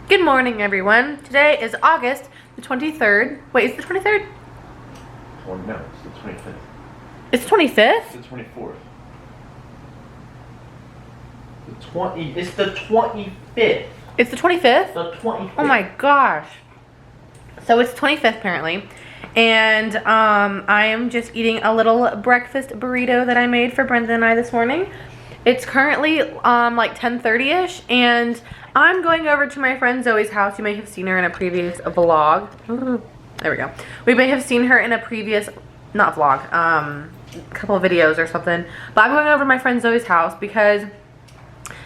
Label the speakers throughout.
Speaker 1: Good morning, everyone. Today is August the 23rd. Wait, is it the 23rd?
Speaker 2: Or no, it's the 25th.
Speaker 1: It's the 25th?
Speaker 2: It's the 24th. It's the 25th.
Speaker 1: It's the 25th?
Speaker 2: The 25th.
Speaker 1: Oh my gosh. So it's 25th apparently. And I am just eating a little breakfast burrito that I made for Brenda and I this morning. It's currently like 10:30ish, and I'm going over to my friend Zoe's house. You may have seen her in a previous vlog. There we go. We may have seen her in a previous, not vlog, couple of videos or something. But I'm going over to my friend Zoe's house because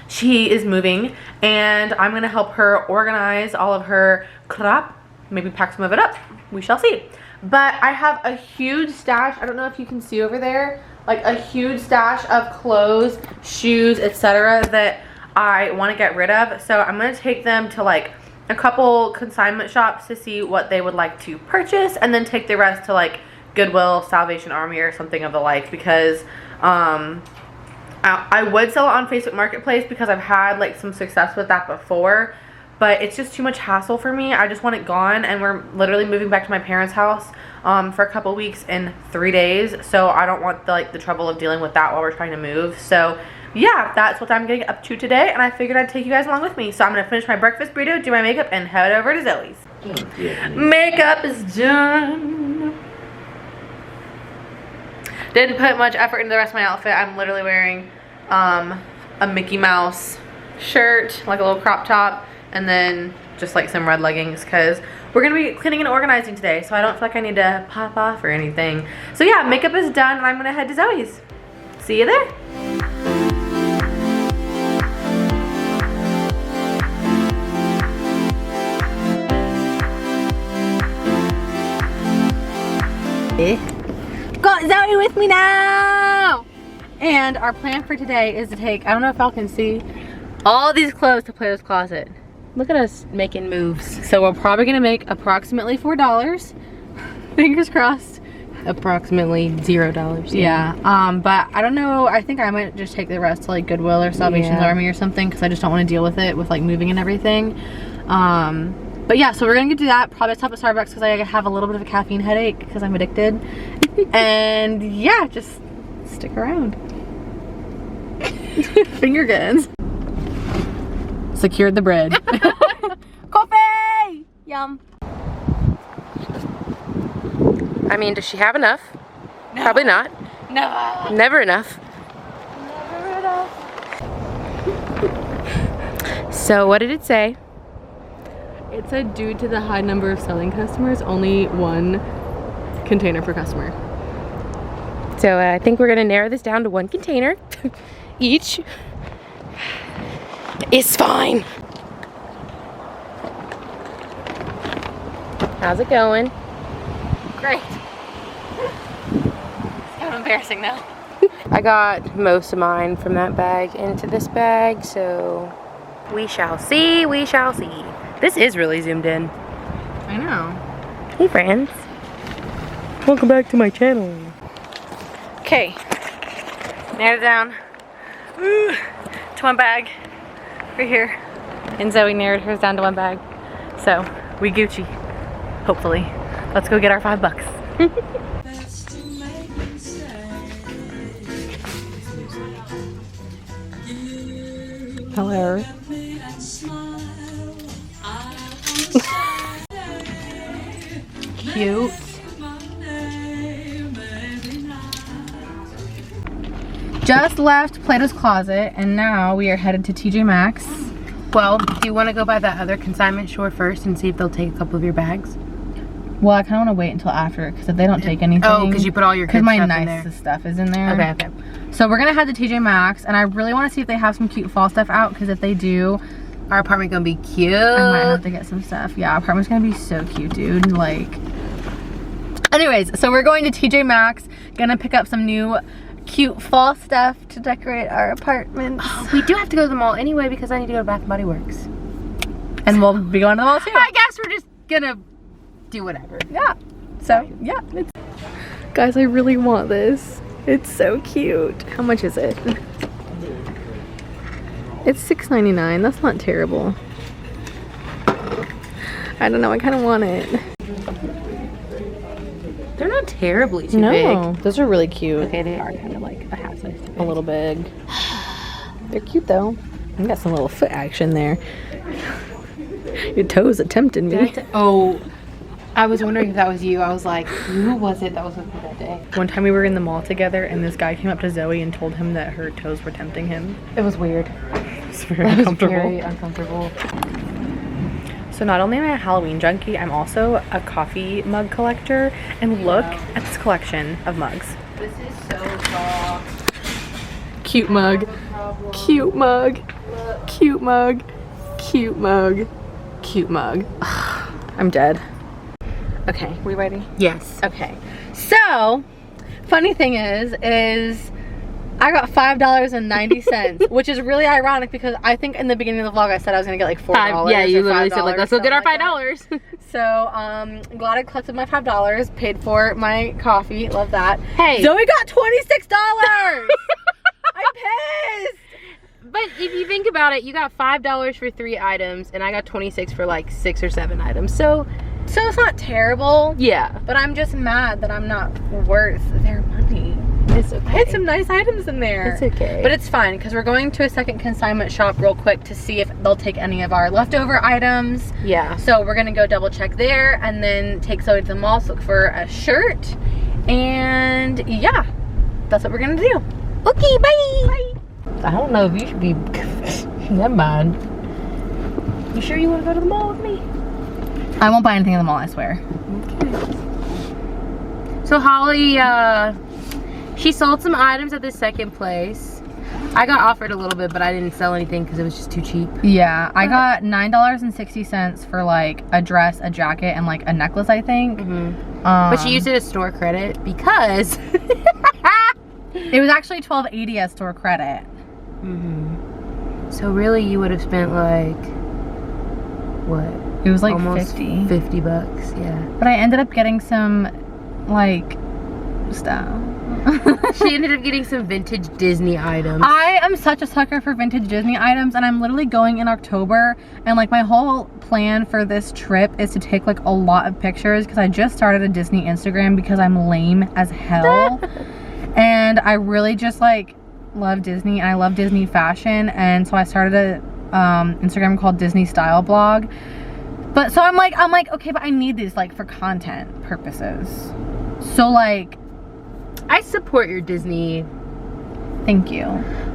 Speaker 1: she is moving, and I'm gonna help her organize all of her crap. Maybe pack some of it up. We shall see. But I have a huge stash. I don't know if you can see over there. Like a huge stash of clothes, shoes, etc. that I want to get rid of. So I'm going to take them to like a couple consignment shops to see what they would like to purchase, and then take the rest to like Goodwill, Salvation Army, or something of the like, because I would sell it on Facebook Marketplace because I've had like some success with that before, but it's just too much hassle for me. I just want it gone, and we're literally moving back to my parents' house for a couple weeks in 3 days, so I don't want the trouble of dealing with that while we're trying to move. So yeah, that's what I'm getting up to today, and I figured I'd take you guys along with me. So I'm gonna finish my breakfast burrito, do my makeup, and head over to Zoe's. Makeup is done. Didn't put much effort into the rest of my outfit. I'm literally wearing a Mickey Mouse shirt, like a little crop top, and then just like some red leggings, because we're gonna be cleaning and organizing today, so I don't feel like I need to pop off or anything. So yeah, makeup is done, and I'm gonna head to Zoe's. See you there. Got Zoe with me now! And our plan for today is to take, I don't know if y'all can see, all these clothes to Plato's Closet. Look at us making moves. So we're probably gonna make approximately $4. Fingers crossed. Approximately $0. Yeah. But I don't know. I think I might just take the rest to like Goodwill or Salvation Army or something, because I just don't want to deal with it with like moving and everything. But yeah, so we're gonna do that. Probably stop at Starbucks because I have a little bit of a caffeine headache because I'm addicted. And yeah, just stick around. Finger guns. Secured the bread. Coffee! Yum. I mean, does she have enough? No. Probably not. No. Never enough. Never enough. So what did it say? It said, due to the high number of selling customers, only one container per customer. So I think we're gonna narrow this down to one container each. It's fine. How's it going? Great. It's kind of embarrassing now. I got most of mine from that bag into this bag, so we shall see, we shall see. This is really zoomed in. I know. Hey friends. Welcome back to my channel. Okay. Narrowed it down to one bag. Right here. And Zoe narrowed hers down to one bag. So, we Gucci. Hopefully. Let's go get our $5. Hello. Cute. Just left Plato's Closet, and now we are headed to TJ Maxx. Well, do you want to go by that other consignment store first and see if they'll take a couple of your bags? Well, I kind of want to wait until after, because if they don't take anything... Oh, because you put all your kids' stuff in there. Because my nicest stuff is in there. Okay, okay. So we're going to head to TJ Maxx, and I really want to see if they have some cute fall stuff out, because if they do, our apartment's going to be cute. I might have to get some stuff. Yeah, our apartment's going to be so cute, dude. Like... Anyways, so we're going to TJ Maxx, gonna pick up some new cute fall stuff to decorate our apartment. Oh, we do have to go to the mall anyway because I need to go to Bath & Body Works. And we'll be going to the mall too. I guess we're just gonna do whatever. Yeah. So, yeah. Guys, I really want this. It's so cute. How much is it? It's $6.99. That's not terrible. I don't know, I kind of want it.
Speaker 3: They're not terribly too
Speaker 1: No,
Speaker 3: big.
Speaker 1: those are really cute.
Speaker 3: Okay, they are kind of like a half size.
Speaker 1: A little big. They're cute though. I got some little foot action there. Your toes are tempting me.
Speaker 3: Oh, I was wondering if that was you. I was like, who was it that was with me that day?
Speaker 1: One time we were in the mall together and this guy came up to Zoe and told him that her toes were tempting him.
Speaker 3: It was weird.
Speaker 1: It's very
Speaker 3: It was
Speaker 1: uncomfortable.
Speaker 3: very uncomfortable.
Speaker 1: So not only am I a Halloween junkie, I'm also a coffee mug collector. And look at this collection of mugs.
Speaker 3: This is so soft.
Speaker 1: Cute mug. Cute mug. Cute mug. Cute mug. Cute mug. I'm dead. Okay, we ready?
Speaker 3: Yes.
Speaker 1: Okay. So, funny thing is I got $5.90, which is really ironic because I think in the beginning of the vlog I said I was gonna get like $4.
Speaker 3: Yeah, you
Speaker 1: or
Speaker 3: literally said like, let's go get our
Speaker 1: something like
Speaker 3: $5.
Speaker 1: that. So, glad I collected my $5, paid for my coffee, love that.
Speaker 3: Hey.
Speaker 1: Zoe got $26! I'm pissed!
Speaker 3: But if you think about it, you got $5 for 3 items, and I got 26 for like 6 or 7 items. So
Speaker 1: it's not terrible,
Speaker 3: yeah,
Speaker 1: but I'm just mad that I'm not worth their money.
Speaker 3: it's okay.
Speaker 1: I had some nice items in there.
Speaker 3: It's okay.
Speaker 1: But it's fine because we're going to a second consignment shop real quick to see if they'll take any of our leftover items.
Speaker 3: Yeah.
Speaker 1: So we're gonna go double check there and then take Zoe to the mall to look for a shirt. And yeah, that's what we're gonna do. Okay, bye. Bye.
Speaker 3: I don't know if you should be. Never mind. You sure you want to go to the mall with me?
Speaker 1: I won't buy anything in the mall, I swear.
Speaker 3: So Holly, she sold some items at the second place. I got offered a little bit, but I didn't sell anything because it was just too cheap.
Speaker 1: Yeah, I got $9.60 for like a dress, a jacket, and like a necklace, I think.
Speaker 3: But she used it as store credit because
Speaker 1: it was actually $12.80 as store credit.
Speaker 3: So really, you would have spent like what?
Speaker 1: It was like
Speaker 3: Almost
Speaker 1: 50.
Speaker 3: 50 bucks, yeah.
Speaker 1: But I ended up getting some like stuff.
Speaker 3: She ended up getting some vintage Disney items.
Speaker 1: I am such a sucker for vintage Disney items, and I'm literally going in October, and like my whole plan for this trip is to take like a lot of pictures because I just started a Disney Instagram because I'm lame as hell. And I really just like love Disney, and I love Disney fashion, and so I started a Instagram called Disney Style Blog. But so I'm like, okay, but I need these like for content purposes. So like,
Speaker 3: I support your Disney,
Speaker 1: thank you.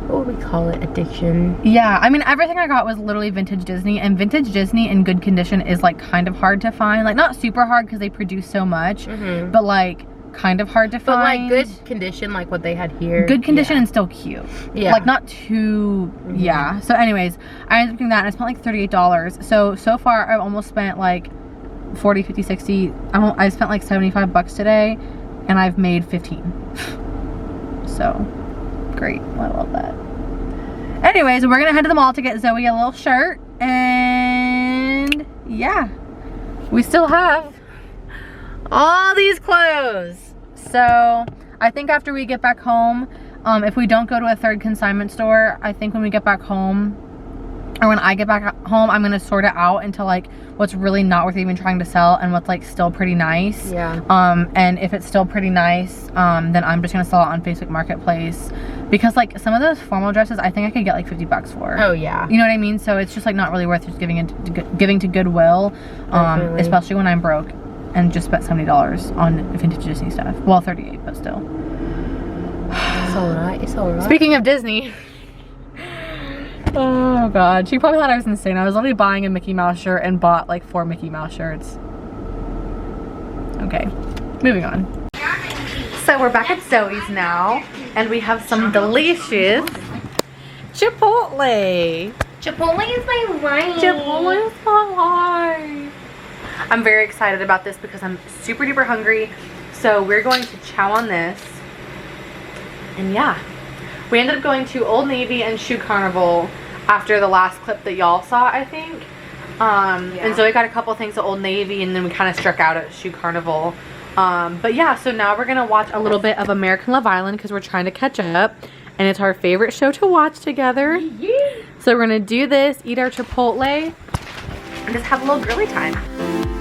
Speaker 3: what would we call it, addiction.
Speaker 1: Yeah, I mean, everything I got was literally vintage Disney, and vintage Disney in good condition is like kind of hard to find. Like not super hard because they produce so much, but like kind of hard to
Speaker 3: But
Speaker 1: find.
Speaker 3: like good condition, like what they had here.
Speaker 1: Good condition
Speaker 3: Yeah.
Speaker 1: and still cute.
Speaker 3: Yeah.
Speaker 1: Like not too, yeah. So anyways, I ended up doing that and I spent like $38. So far I've almost spent like 40, 50, 60. I spent like 75 bucks today and I've made 15. So great. I love that. Anyways, we're gonna head to the mall to get Zoe a little shirt, and yeah, we still have all these clothes. So I think after we get back home, if we don't go to a third consignment store, I think when we get back home, or when I get back home, I'm gonna sort it out into like what's really not worth even trying to sell and what's like still pretty nice.
Speaker 3: Yeah.
Speaker 1: And if it's still pretty nice, then I'm just gonna sell it on Facebook Marketplace, because like some of those formal dresses I think I could get like 50 bucks for.
Speaker 3: Oh yeah.
Speaker 1: You know what I mean? So it's just like not really worth just giving to Goodwill,
Speaker 3: Definitely.
Speaker 1: especially when I'm broke and just spent $70 on vintage Disney stuff. Well, 38, but still.
Speaker 3: It's alright. It's alright.
Speaker 1: Speaking of Disney. Oh god, she probably thought I was insane. I was literally buying a Mickey Mouse shirt and bought like 4 Mickey Mouse shirts. Okay, moving on. So we're back at Zoe's now, and we have some delicious Chipotle.
Speaker 3: Chipotle is my life.
Speaker 1: Chipotle is my life. I'm very excited about this because I'm super duper hungry. So we're going to chow on this. And yeah, we ended up going to Old Navy and Shoe Carnival after the last clip that y'all saw, I think. And Zoe got a couple things at Old Navy, and then we kind of struck out at Shoe Carnival. But yeah, so now we're gonna watch a little bit of American Love Island because we're trying to catch up, and it's our favorite show to watch together. So we're gonna do this, eat our Chipotle, and just have a little girly time.